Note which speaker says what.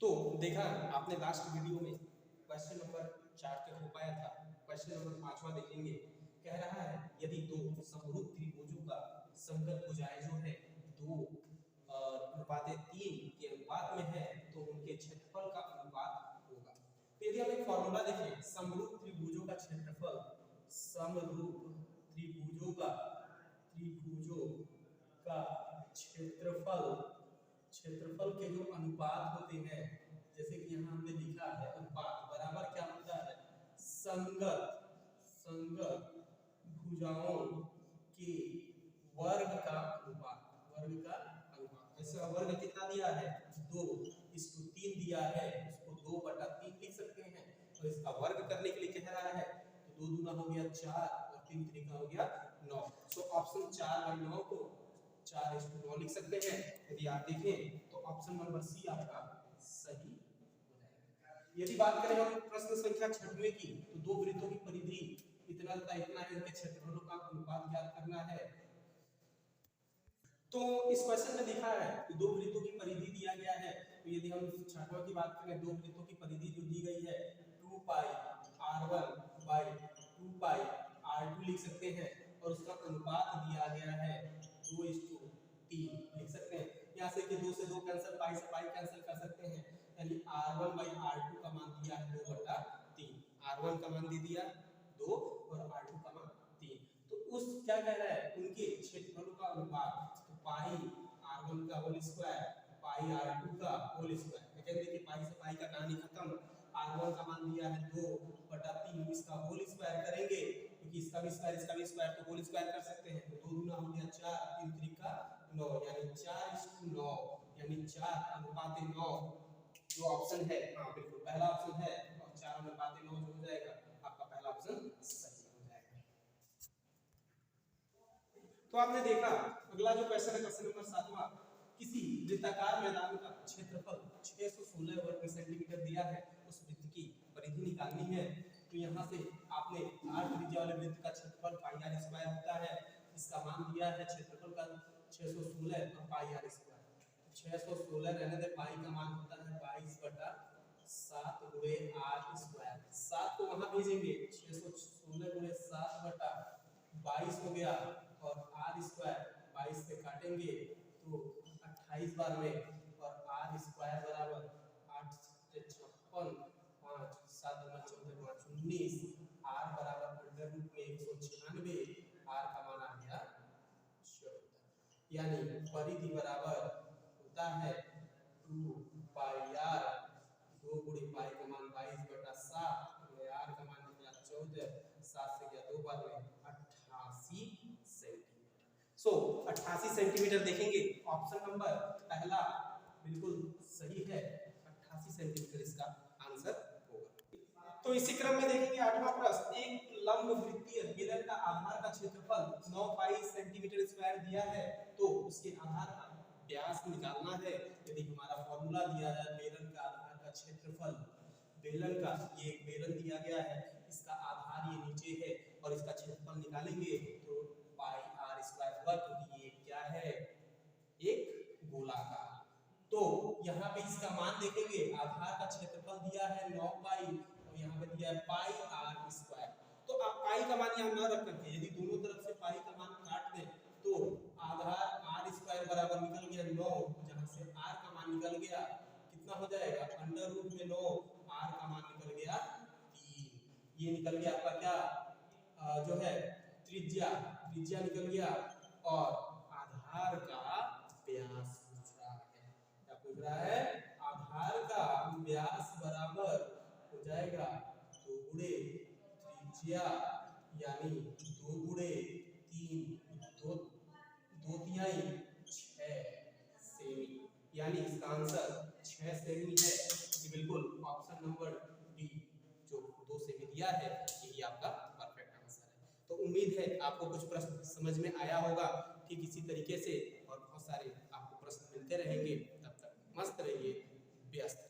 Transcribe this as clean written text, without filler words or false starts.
Speaker 1: तो देखा आपने लास्ट वीडियो में क्वेश्चन नंबर 4 तक हो पाया था। क्वेश्चन नंबर 5वां देखेंगे। कह रहा है यदि दो समरूप त्रिभुजों का संगत भुजाएं जो है 2:3 के अनुपात में है तो उनके क्षेत्रफल का अनुपात होगा। तो यदि हम एक फॉर्मूला देखें, समरूप त्रिभुजों का क्षेत्रफल, समरूप त्रिभुजों का क्षेत्रफल के जो अनुपात होते हैं, जैसे कि यहाँ हमने लिखा है अनुपात बराबर क्या होता है, संगत भुजाओं के वर्ग का अनुपात। ऐसा वर्ग कितना दिया है, 2:3 दिया है, उसको 2/3 लिख सकते हैं। तो इसका वर्ग करने के लिए कह रहा है तो 2 दूना हो गया 4 और 3 त्रिका हो गया 9। सो ऑप्शन 4/9 को 4:9 लिख सकते हैं। यदि आप देखें तो ऑप्शन नंबर सी आपका सही हो जाएगा। यदि बात करें हम प्रश्न संख्या 6वें की, तो दो वृत्तों की परिधि इतना तथा इतना है, इनके क्षेत्रफलों का अनुपात ज्ञात करना है। तो इस क्वेश्चन में दिखा है कि दो वृत्तों की परिधि दिया गया है। तो यदि हम 6वां की बात करें, दो वृत्तों की परिधि जो दी गई है 2πr1/2πr2 लिख सकते हैं और उसका अनुपात दिया गया है 2:3 लिख सकते हैं। यहाँ से कि 2 से 2 कैंसिल, पाई से पाई कैंसिल कर सकते हैं, यानी r1/r2 का मान दिया है 2/3। r1 का मान दे दिया 2 और r2 का मान 3। तो उस क्या कह रहा है, उनके क्षेत्रफलों का अनुपात, तो पाई r1 का होल स्क्वायर पाई r2 का होल स्क्वायर। लेकिन देखिए पाई से पाई का कहानी खत्म। r1 का मान दिया है 2/3, इसका होल स्क्वायर करेंगे क्योंकि इसका भी स्क्वायर इसका भी स्क्वायर, तो होल स्क्वायर कर सकते हैं। तो 2 दूना हो गया 4, 3 त्रिका 9, यानी 4:9, यानी 4:9 जो ऑप्शन है, हाँ बिल्कुल पहला ऑप्शन है, और 4:9 जो हो जाएगा आपका पहला ऑप्शन सही हो जाएगा। तो आपने देखा अगला जो क्वेश्चन है, क्वेश्चन नंबर 7वां, किसी वृत्ताकार मैदान का क्षेत्रफल 616 वर्ग सेंटीमीटर दिया है, उस वृत्त की परिधि निकालनी है। तो यहाँ से आपने r त्रिज्या वाले वृत्त का क्षेत्रफल πr² होता है, इसका मान दिया है क्षेत्रफल का 616 और πr²। 616 रहने दे, पाई का मान होता है 22/7 गुणे r²। 7 को वहां भेजेंगे, 616 गुणे 7/22 हो गया, और r² 22 से काटेंगे तो 28 बार में, और r² बराबर 8 से 56, 5 7 14 5 19, r बराबर अंडर रूट में 196, r का मान आ गया 14। यानी परिधि बराबर होता है 2πr, 2 गुणे पाई का मान 22/7 गुणे r का मान निकला 14, 7 से गया 2 बार में 88 सेंटीमीटर। सो 88 सेंटीमीटर देखेंगे, ऑप्शन नंबर पहला बिल्कुल सही है, 88 सेंटीमीटर इसका आंसर होगा। तो इसी क्रम में देखेंगे 8वां प्रश्न, एक लंब वृत्तीय बेलन का आधार का क्षेत्रफल 9 पाई सेंटीमीटर स्क्वायर दिया है, तो उसके आधार का व्यास निकालना है। यदि हमारा फॉर्मूला दिया जाए बेलन का आधार का क्षेत्रफल, बेलन का ये एक बेलन दिया गया है, इसका आधार ये नीचे है और इसका क्षेत्रफल निकालेंगे तो πr² होगा, क्योंकि ये क्या है, एक गोलाकार। तो यहाँ पे इसका मान देखेंगे, आधार का क्षेत्रफल दिया है 9 पाई और यहाँ पे दिया है πr²। तो आप पाई का मान यहाँ न रख करके यदि दोनों तरफ से पाई का मान काट दें तो आधार r² बराबर निकल गया 9, जहां से r का मान निकल गया कितना हो जाएगा, अंडर रूट में 9, r का मान निकल गया 3। ये निकल गया आपका क्या जो है त्रिज्या निकल गया, और आधार का व्यास पूछ रहा है। क्या पूछ रहा है, आधार का व्यास बराबर हो जाएगा 2 गुणे त्रिज्या, यानी 2 गुणे 3 2 तिहाई 6 सेमी, यानी इसका आंसर 6 सेमी है। ये बिल्कुल ऑप्शन नंबर डी जो 2 सेमी दिया है यही आपका परफेक्ट आंसर है। तो उम्मीद है आपको कुछ प्रश्न समझ में आया होगा। ठीक इसी तरीके से और बहुत सारे आपको प्रश्न मिलते रहेंगे, तब तक मस्त रहिए, व्यस्त